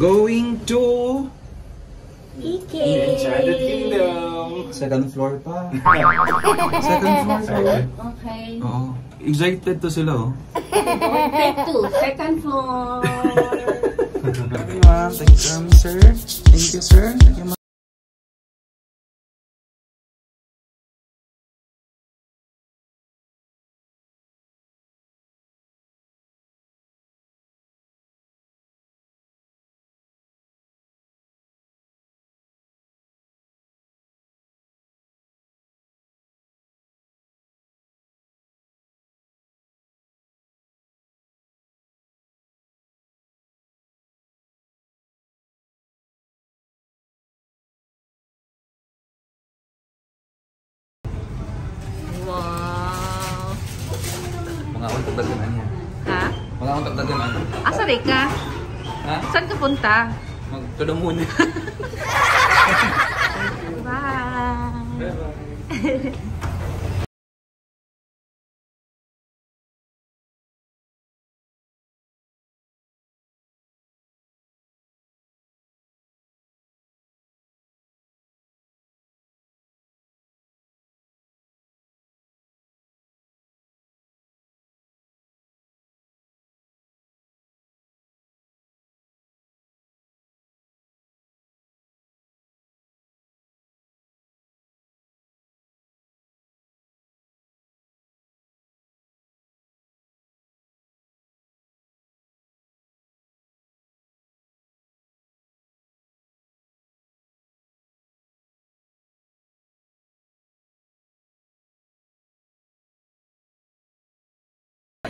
Going to EK. Enchanted Kingdom. Second floor pa. Second floor pa. Okay. Oo. Excited to sila, oh. Take two. Second floor. Thank you, sir. Thank you, sir. Thank you, Wow. mga untok daganan niya. Ha? Mga untok daganan. Asa rin ka? Ha? Saan ka punta? To the moon. Bye.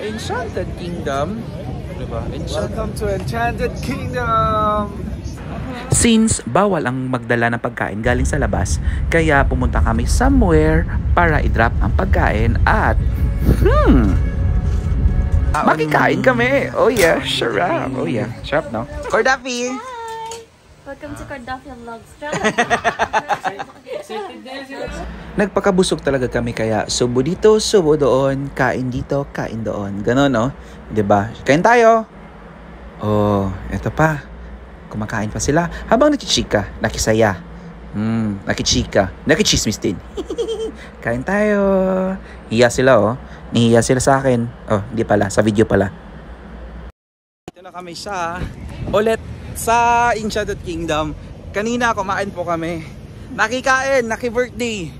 Enchanted Kingdom. Diba? Welcome to Enchanted Kingdom! Since bawal ang magdala ng pagkain galing sa labas, kaya pumunta kami somewhere para i-drop ang pagkain at makikain kami! Oh yeah, sarap! Oh yeah, sarap no? Cordafi! Welcome to Cordafia Vlogs. Nagpakabusog talaga kami kaya subo dito, subo doon, kain dito, kain doon. Ganon, no? 'Di ba? Kain tayo. Oh, eto pa. Kumakain pa sila habang nakichika, nakisaya. Nakichika, nakichismis din. Kain tayo. Hiya sila, oh. Nihiya sila sa akin. Oh, hindi pala, sa video pala. Dito na kami ulit sa Enchanted Kingdom. Kanina kumain po kami. Nakikain, naki-birthday.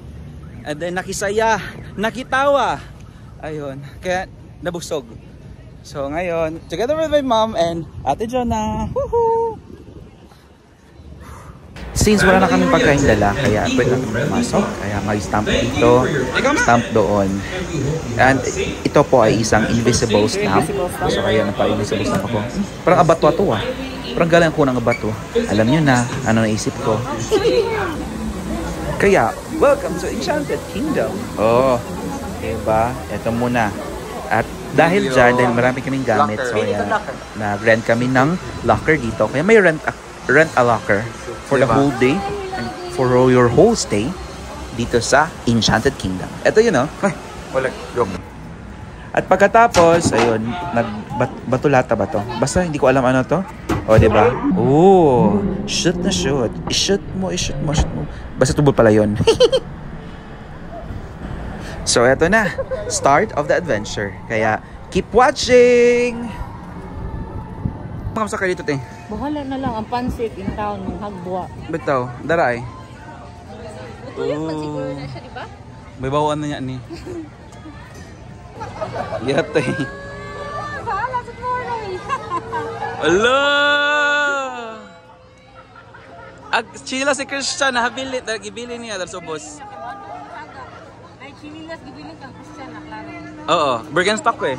And then nakisaya, nakitawa. Ayun, kaya nabusog. So ngayon, together with my mom and Ate Jonah. Woohoo! Since wala na kaming pagkain dala, kaya pwede na kami pumasok. Kaya may stamp dito, stamp doon. And ito po ay isang invisible stamp. So kaya napa-invisible stamp ako. Parang abatwa to ah. Parang galang ko ng abatwa. Alam nyo na, ano naisip ko. Kaya, welcome to Enchanted Kingdom. Oh, diba? Ito muna. At dahil dyan, dahil marami kaming gamit, so yan, nag-rent kami ng locker dito. Kaya may rent a locker for the whole day and for your whole stay dito sa Enchanted Kingdom. Ito yun, oh. Wala, joke. At pagkatapos, ayun, batulata ba to? Basta hindi ko alam ano to. O, diba? Oh, shoot na shoot. I-shoot mo. Basta tubol pala yun. So, eto na. Start of the adventure. Kaya, keep watching! Makamusta ka dito, te? Bahala na lang ang pansit in town ng Hagbuwa. Bitaw, daray. Tuyok man siguro na siya, diba? May bawaan na niya ni. Yate. Bahala sa morning. Ala! Ag chila si Christian nahabilit gibili niya dal subos. Ay chinilas gibili kang Christian na klaro. Oo, Birkenstock ko eh.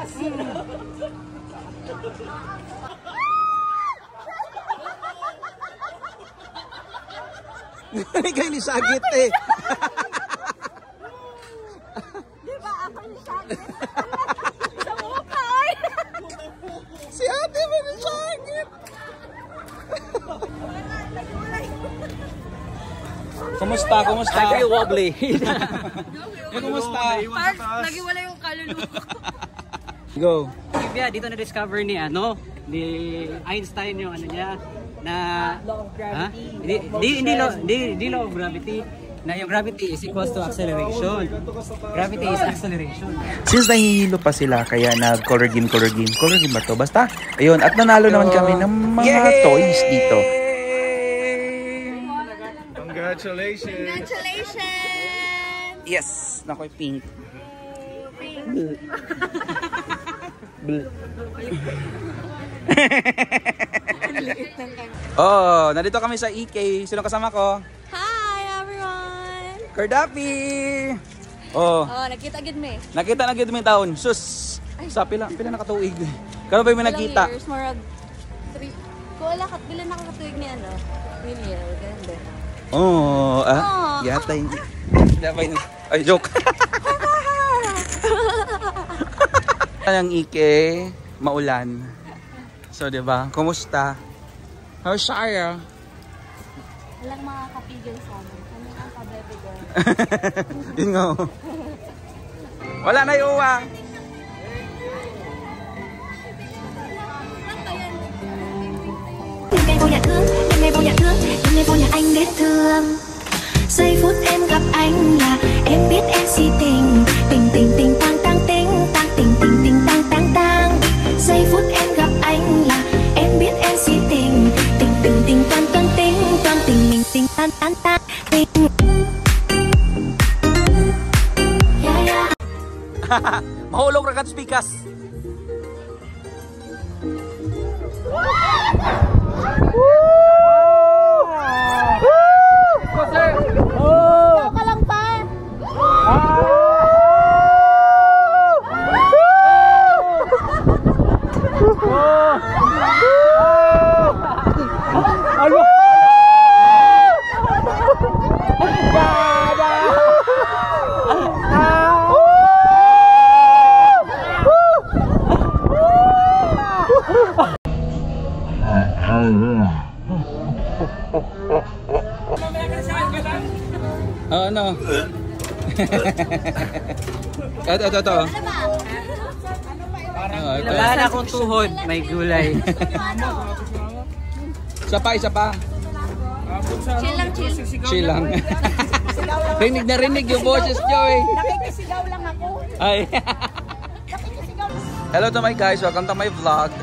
Kaya ni sagit eh. Di ba ako ni sagit? Sa mukha ay. Si ate mo ni sagit. Kumusta? Ay, wobbly. Kumusta? Nagiwala yung kaluluwa. Go. Kaya dito na-discover ni ano, ni Einstein yung ano niya na Law of gravity. Hindi law of gravity. Na yung gravity is equals to acceleration. Gravity is acceleration. Since nahihilo pa sila, kaya nag-color game ba to? Basta, ayun, at nanalo naman kami ng mga toys dito. Congratulations! Yes! Nakoy pink. Oh, nandito kami sa EK. Sino kasama ko? Hi everyone! Kardapi! Oh, Oh, nakita gid me. nakita na gid may taon. Sus! Sa pila nakatuig. Kano ba may nakita? Years, more of 3. Kuala kat bilan nakakatuig ni ano? William, ganda. Oh, Oh. yata yun. Ay, joke. Ang Ike, maulan. So, 'di ba? Kumusta? How's Shaya? Walang makakapigil sa amin. Kami ang kabebigay. Yun nga. Wala na yung uwang. Đêm ngày vô nhà thương, đêm ngày vô nhà thương, đêm ngày vô nhà anh biết thương. Giây phút em gặp anh là em biết em si tình, tình tình tình tang tang tình, tang tình tình tình tang tang tang. Giây phút em gặp anh là em biết em si tình, tình tình tình toan toan tình, toan tình mình tình tan tan tan tình. Yeah yeah. Mahulog ragat speakers. Ikaw ka lang pa! Ano? Ito. Wala na akong tuhod, may gulay. Isa pa. Chill lang, chill. Chill lang. Rinig na rinig yung boses, Joey. Nakikisigaw lang ako. Ay. Hello to my guys, welcome to my vlog.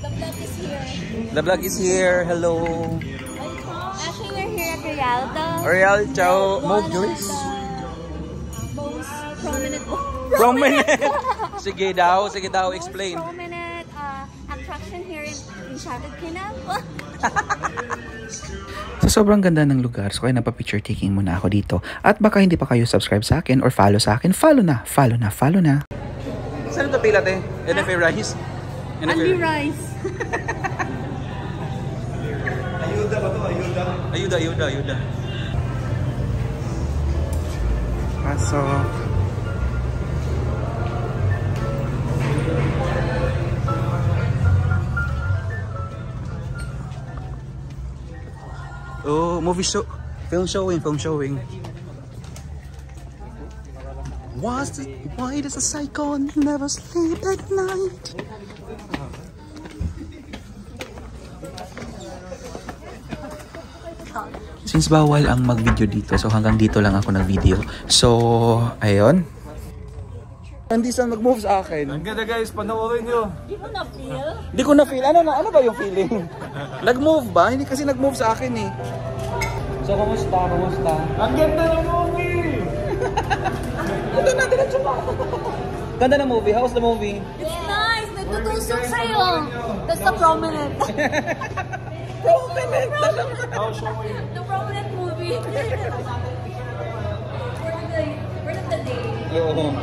The vlog is here. The vlog is here. Hello. Actually, we're here at Rialto. Real Chow Move One of Joyce. the most prominent Prominent. Sige daw, explain. most prominent attraction here in Enchanted Kingdom. So sobrang ganda ng lugar, so kaya napapicture taking muna ako dito. At baka hindi pa kayo subscribe sa akin or follow sa akin, follow na. Saan ito pila, te? NFA Rice? Andy Rice. Ayuda. Pasok. Oh, movie show. Film showing. Why does a psycho never sleep at night? Since bawal ang mag-video dito, so hanggang dito lang ako nag-video. So, ayun. Hindi saan mag-move sa akin. Ang ganda guys, panoorin nyo. Di mo na-feel? Hindi ko na-feel. Ano ba yung feeling? Nag-move ba? Hindi kasi nag-move sa akin eh. So, kumusta? Ang ganda ng movie! Ganda ng movie. How's the movie? It's nice! Nagtutusok sa'yo! That's the prominent. The prominent movie. Word of the day. Oo.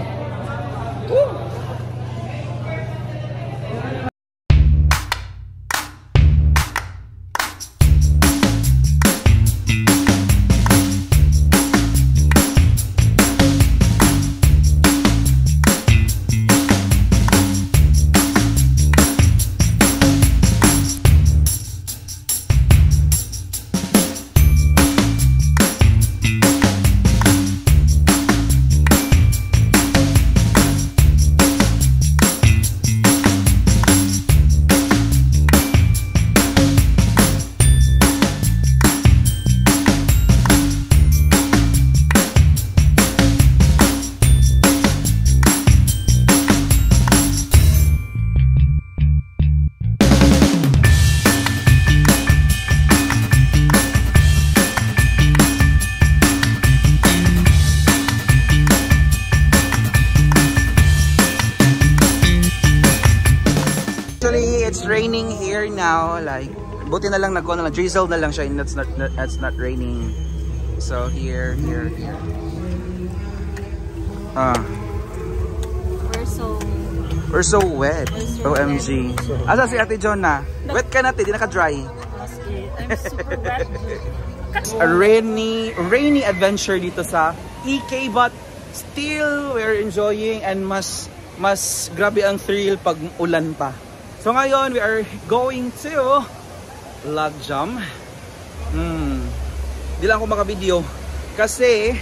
here now, like, buti na lang drizzle na lang siya and it's not raining. So here. We're so wet. OMG. Asa si Ate John na? Wet ka na, di naka-dry. I'm super wet. A rainy adventure dito sa EK, but still we're enjoying and mas grabe ang thrill pag ulan pa. So ngayon we are going to Logjam. Di lang ako maka-video kasi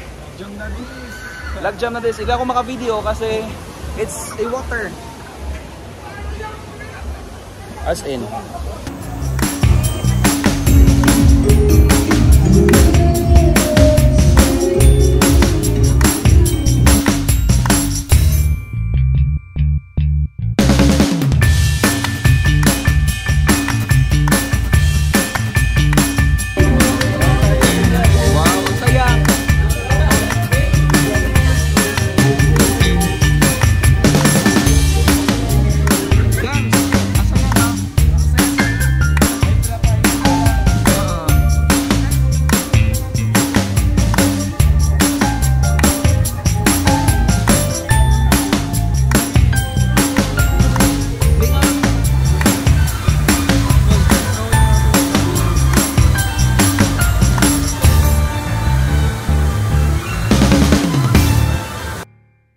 Logjam na this. Hindi ako maka-video kasi it's a water. As in.